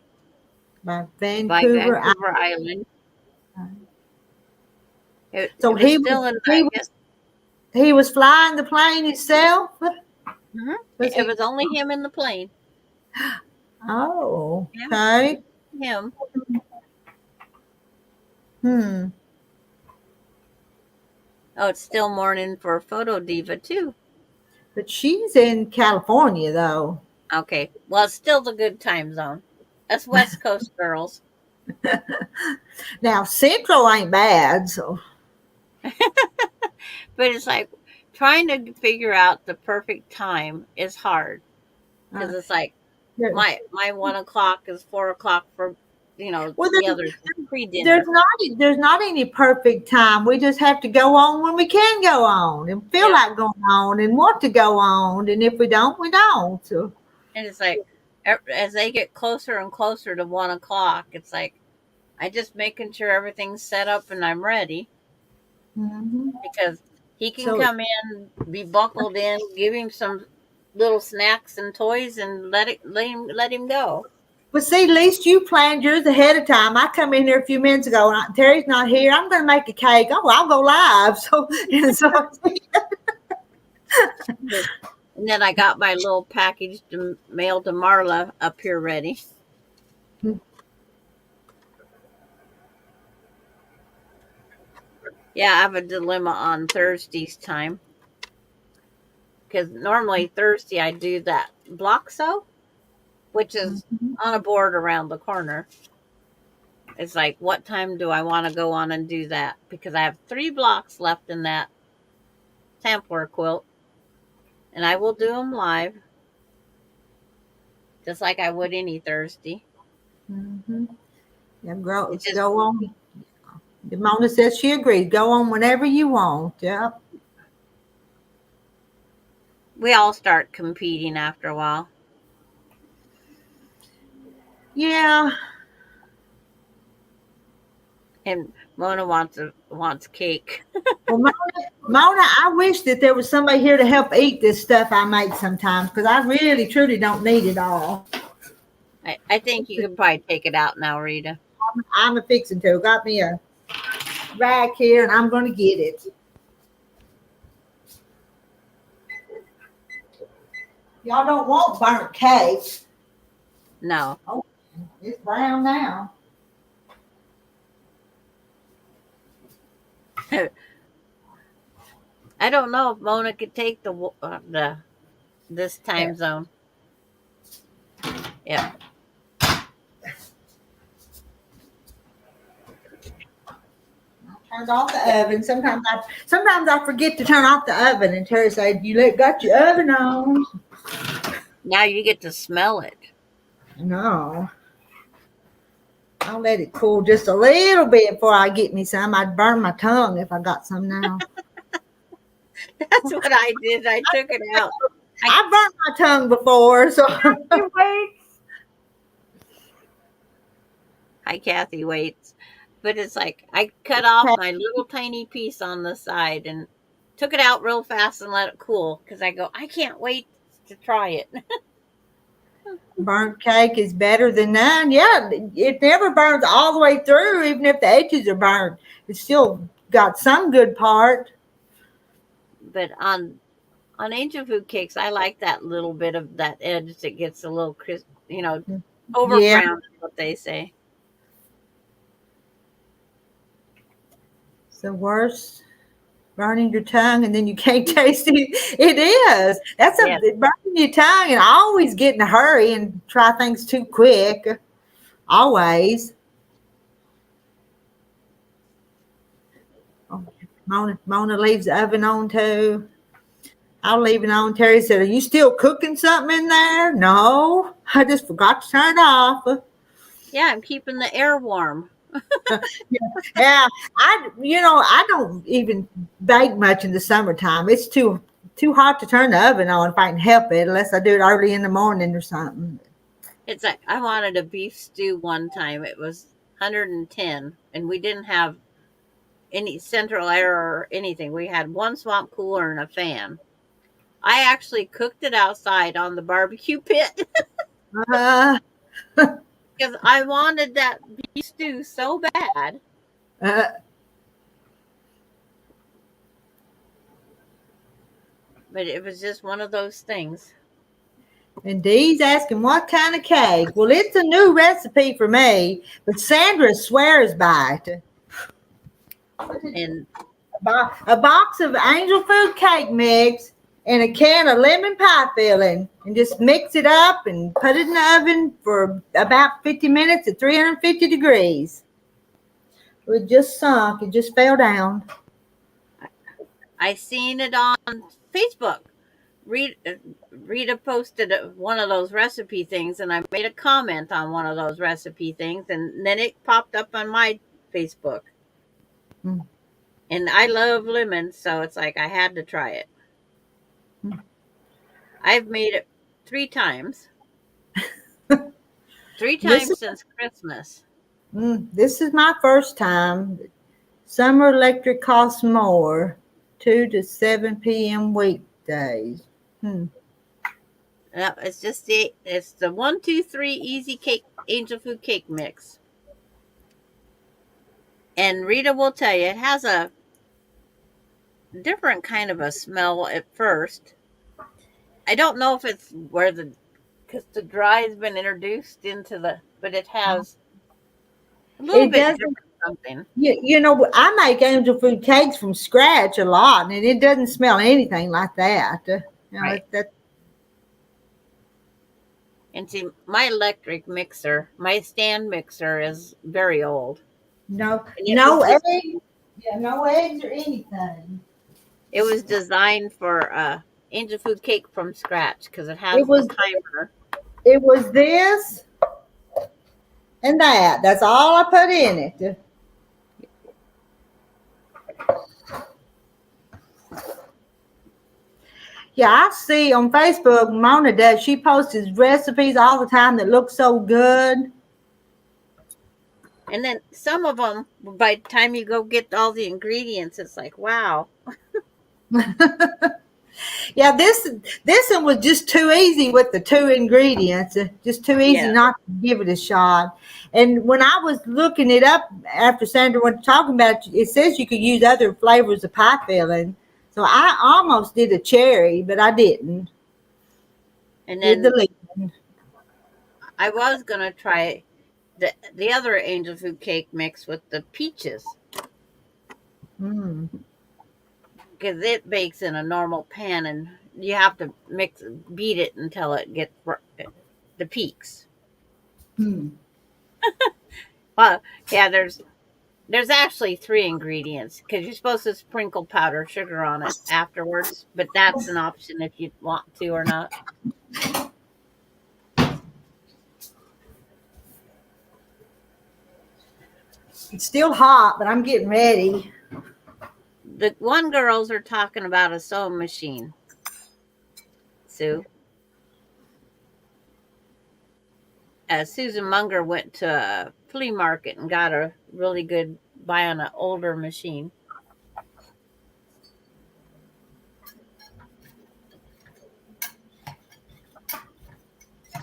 By Vancouver Island. So he was flying the plane himself? Mm-hmm. It was only him in the plane. Oh, okay. Him. Oh, it's still morning for Photo Diva, too. But she's in California, though. Okay. Well, it's still the good time zone. Us West Coast girls. Now, Central ain't bad, so. But it's like trying to figure out the perfect time is hard. Because it's like my 1 o'clock is 4 o'clock for, the others pre-dinner. There's not any perfect time. We just have to go on when we can go on and feel like going on and want to go on. And if we don't, we don't. So. And it's like, as they get closer and closer to 1 o'clock, it's like, I just making sure everything's set up and I'm ready. Because he can come in, be buckled in, give him some little snacks and toys, and let him go. But see, at least you planned yours ahead of time. I come in here a few minutes ago, and Terry's not here. I'm going to make a cake. Oh, I'll go live. And then I got my little package to mail to Marla up here ready. Yeah, I have a dilemma on Thursday's time. Because normally Thursday I do that block sew, which is on a board around the corner. It's like, what time do I want to go on and do that? Because I have 3 blocks left in that sampler quilt. And I will do them live. Just like I would any Thursday. Yeah, go on. Mona says she agrees. Go on whenever you want. Yep. We all start competing after a while. Yeah. And Mona wants cake. Well, Mona, I wish that there was somebody here to help eat this stuff I make sometimes, because I really, truly don't need it all. I think you can probably take it out now, Rita. I'm a fixing to. Got me rack here, and I'm going to get it. Y'all don't want burnt cake. No. Oh, it's brown now. I don't know if Mona could take the this time zone. Yep. Turned off the oven. Sometimes I forget to turn off the oven, and Terry said, "You got your oven on." Now you get to smell it. No, I'll let it cool just a little bit before I get me some. I'd burn my tongue if I got some now. That's what I did. I took it out. I burnt my tongue before, so Wait. Hi, Kathy waits. But it's like I cut off my little tiny piece on the side and took it out real fast and let it cool because I can't wait to try it. burnt cake is better than none. Yeah, it never burns all the way through, even if the edges are burnt. It's still got some good part. But on angel food cakes, I like that little bit of that edge that gets a little crisp, over Yeah. brown, is what they say. It's the worst. Burning your tongue and then you can't taste it. It is. That's Yes. burning your tongue, and I always get in a hurry and try things too quick. Always. Oh, Mona leaves the oven on too. I'll leave it on. Terry said, "Are you still cooking something in there?" No, I just forgot to turn it off. Yeah, I'm keeping the air warm. Yeah, I don't even bake much in the summertime. It's too hot to turn the oven on if I can help it, unless I do it early in the morning or something. It's like I wanted a beef stew one time. It was 110, and we didn't have any central air or anything. We had one swamp cooler and a fan. I actually cooked it outside on the barbecue pit Uh, because I wanted that beef stew so bad. uh, But it was just one of those things. and Dee's asking what kind of cake. Well, it's a new recipe for me, but Sandra swears by it. And A box of angel food cake mix and a can of lemon pie filling, and just mix it up and put it in the oven for about 50 minutes at 350 degrees. It just sunk. It just fell down. I seen it on Facebook. Rita posted one of those recipe things, and I made a comment on one of those recipe things, and then it popped up on my Facebook. Mm. And I love lemon, so it's like I had to try it. I've made it 3 times. 3 times since Christmas. This is my first time. Summer electric costs more. 2 to 7 p.m. weekdays. It's just it's the 1, 2, 3 easy cake angel food cake mix. And Rita will tell you it has a different kind of a smell at first. I don't know if it's because the dry has been introduced into but it has a little It bit doesn't. different something. I make angel food cakes from scratch a lot, and it doesn't smell anything like that. Right. And see, my electric mixer, my stand mixer is very old. No eggs. Yeah, no eggs or anything. It was designed for angel food cake from scratch because it has the timer. It was this and that. That's all I put in it. Yeah, I see on Facebook, Mona does. She posts recipes all the time that look so good. And then some of them, by the time you go get all the ingredients, it's like, wow. Yeah, this one was just too easy with the two ingredients. Just too easy Yeah. not to give it a shot. And when I was looking it up after Sandra was talking about it, it says you could use other flavors of pie filling. So I almost did a cherry, but I didn't. And Did the then lemon. I was gonna try the other angel food cake mix with the peaches Mm. because it bakes in a normal pan, and you have to beat it until it gets the peaks. Hmm. Well, yeah, there's actually three ingredients because you're supposed to sprinkle powdered sugar on it afterwards, but that's an option if you want to or not. It's still hot, but I'm getting ready. The one girls are talking about a sewing machine, Sue. Susan Munger went to a flea market and got a really good buy on an older machine.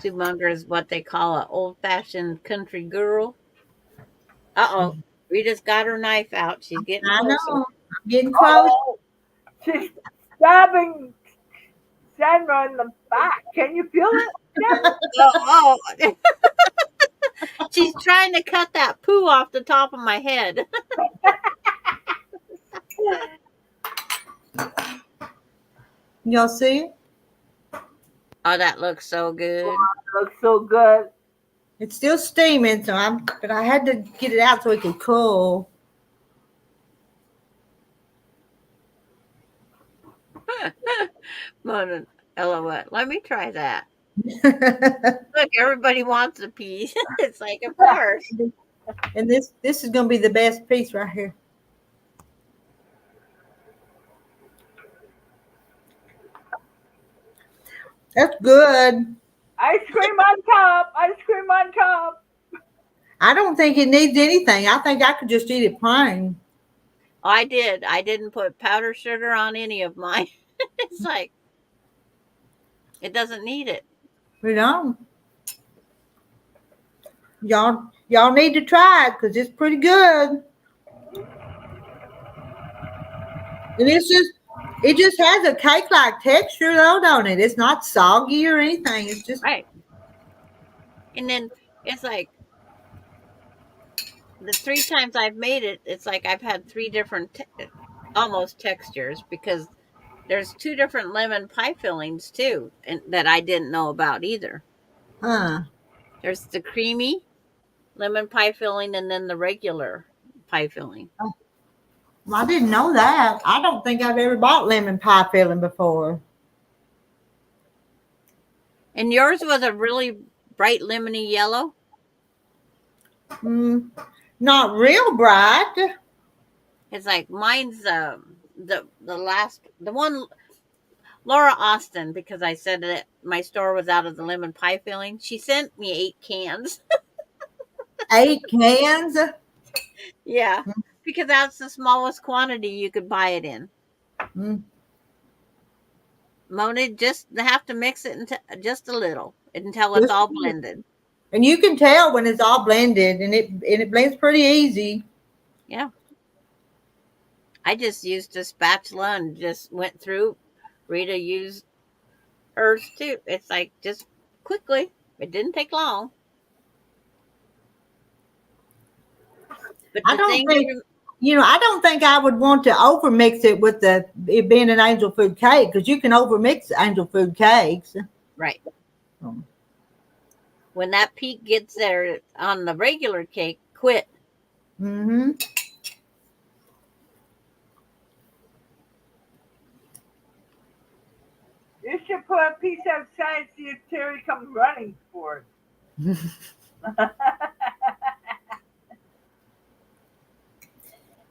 Sue Munger is what they call an old fashioned country girl. Uh-oh. Rita's got her knife out. She's getting I closer. know. I'm getting close. Oh, she's stabbing Sandra in the back. Can you feel it, Sandra? Oh, oh. She's trying to cut that poo off the top of my head. Y'all see it? Oh, that looks so good. Looks so good. It's still steaming, but I had to get it out so it could cool. Mona, LOL. Let me try that. Look, everybody wants a piece. It's like, of course. And this is gonna be the best piece right here. That's good. Ice cream on top. Ice cream on top. I don't think it needs anything. I think I could just eat it plain. Oh, I did. I didn't put powdered sugar on any of mine. It's like, it doesn't need it. You know, y'all need to try it because it's pretty good. And it just has a cake-like texture though, don't it? It's not soggy or anything. It's just Right. And then it's like, the three times I've made it, it's like I've had three different almost textures because there's two different lemon pie fillings too, and that I didn't know about either. There's the creamy lemon pie filling and then the regular pie filling. Well, I didn't know that. I don't think I've ever bought lemon pie filling before. And yours was a really bright lemony yellow? Not real bright. It's like mine's the one Laura Austin, because I said that my store was out of the lemon pie filling. She sent me 8 cans. 8 cans. Yeah, because that's the smallest quantity you could buy it in. Mm. Mona, just have to mix it into just a little until it's all blended. And you can tell when it's all blended, and it blends pretty easy. Yeah. I just used a spatula and just went through. Rita used hers too. It's like just quickly. It didn't take long. But I don't think I would want to overmix it with it being an angel food cake because you can overmix angel food cakes. Right. When that peak gets there on the regular cake, quit. Mm-hmm. You should put a piece outside so your Terry comes running for it.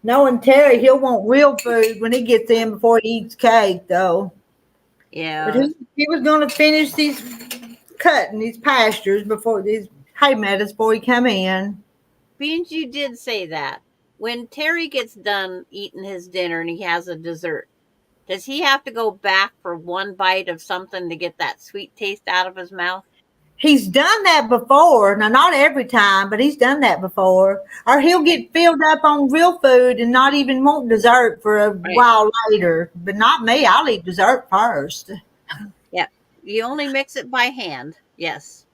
Knowing Terry, he'll want real food when he gets in before he eats cake, though. Yeah. But he was going to finish cutting these pastures before these hay meadows before he come in. Beans, you did say that. When Terry gets done eating his dinner and he has a dessert, Does he have to go back for one bite of something to get that sweet taste out of his mouth? He's done that before. Now, not every time, but he's done that before. Or he'll get filled up on real food and not even want dessert for a Right. while later. But not me. I'll eat dessert first. Yep. You only mix it by hand. Yes.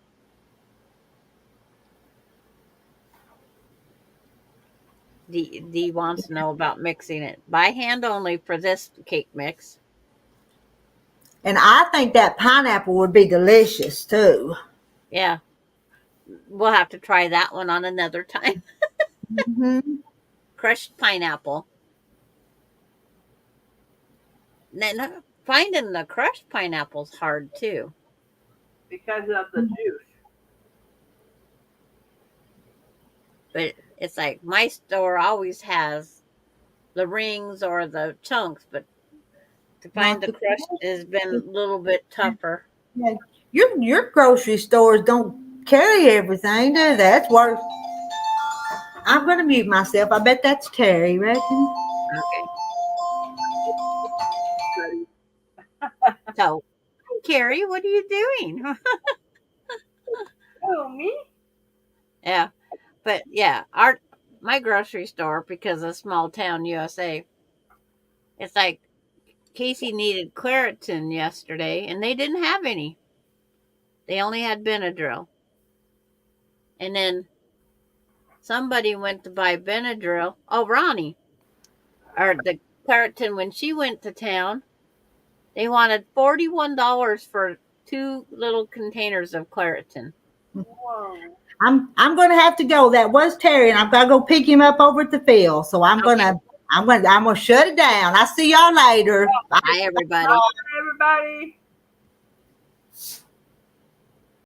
Dee wants to know about mixing it by hand only for this cake mix. And I think that pineapple would be delicious too. Yeah. We'll have to try that one on another time. Mm-hmm. Crushed pineapple. Then finding the crushed pineapple's hard too. because of the juice. But it's like my store always has the rings or the chunks, but to find Not the the crushed has been a little bit tougher. Yeah. Your grocery stores don't carry everything, do they? That's worse. I'm going to mute myself. I bet that's Terry, reckon. Okay. So, Carrie, what are you doing? Oh, me? Yeah. But yeah, my grocery store, because of small town USA, it's like Casey needed Claritin yesterday and they didn't have any. They only had Benadryl. And then somebody went to buy Benadryl. Oh, Ronnie. Or the Claritin, when she went to town, they wanted $41 for 2 little containers of Claritin. Whoa. I'm going to have to go. That was Terry, and I've got to go pick him up over at the field. So I'm going to shut it down. I'll see y'all later. Bye. Bye, everybody. Bye, everybody.